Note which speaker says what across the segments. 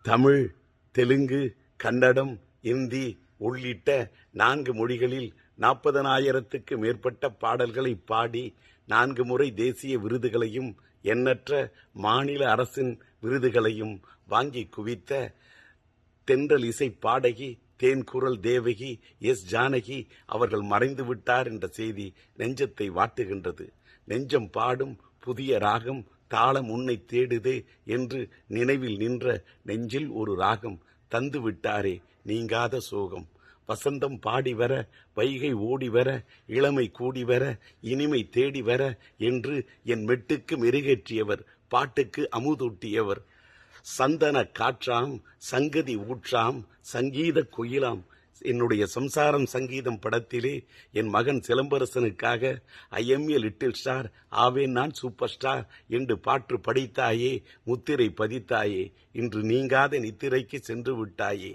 Speaker 1: தமிழ், தெலுங்கு, கன்னடம், இந்தி உள்ளிட்ட 4 மொழிகளில் 40,000க்கு மேற்பட்ட பாடல்களை பாடி 4 முறை தேசிய விருதுகளையும் எண்ணற்ற மாநில அரசின் விருதுகளையும் வாங்கி குவித்த தென்றல் இசை பாடகி தேன்குரல் தேவகி எஸ். ஜானகி அவர்கள் மறைந்து விட்டார் என்ற செய்தி நெஞ்சத்தை வாட்டுகின்றது. நெஞ்சம் பாடும் புதிய ராகம் தாளம் உன்னை தேடுதே என்று நினைவில் நின்ற நெஞ்சில் ஒரு ராகம் தந்து விட்டாரே நீங்காத சோகம். வசந்தம் பாடி வர, வைகை ஓடி வர, இளமை கூடி வர, இனிமை தேடி வர என்று என் மெட்டுக்கு மெருகேற்றியவர், பாட்டுக்கு அமுதூட்டியவர். சந்தன காற்றாம், சங்கதி ஊற்றாம், சங்கீத குயிலாம். என்னுடைய சம்சாரம் சங்கீதம் படத்திலே என் மகன் சிலம்பரசனுக்காக I am a little star, ஆவேன் நான் சூப்பர் ஸ்டார் என்று பாட்டு படித்தாயே, முத்திரை பதித்தாயே, இன்று நீங்காத நித்திரைக்கு சென்று விட்டாயே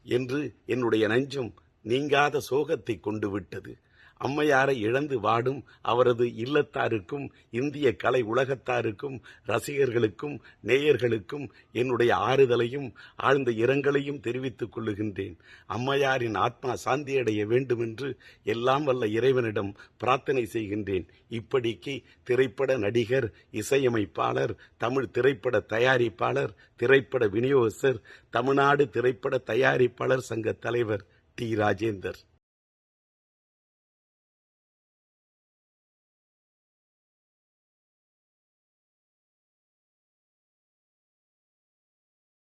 Speaker 1: என்று என்னுடைய நெஞ்சம் நீங்காத சோகத்தை கொண்டு விட்டது. அம்மையாரை இழந்து வாடும் அவரது இல்லத்தாருக்கும், இந்திய கலை உலகத்தாருக்கும், ரசிகர்களுக்கும், நேயர்களுக்கும் என்னுடைய ஆறுதலையும் ஆழ்ந்த இரங்கலையும் தெரிவித்துக் கொள்ளுகின்றேன். அம்மையாரின் ஆத்மா சாந்தியடைய வேண்டுமென்று எல்லாம் வல்ல இறைவனிடம் பிரார்த்தனை செய்கின்றேன். இப்படிக்கு திரைப்பட நடிகர், இசையமைப்பாளர், தமிழ் திரைப்பட தயாரிப்பாளர், திரைப்பட விநியோகஸ்தர், தமிழ்நாடு திரைப்பட தயாரிப்பாளர் சங்க தலைவர் டி. ராஜேந்தர்.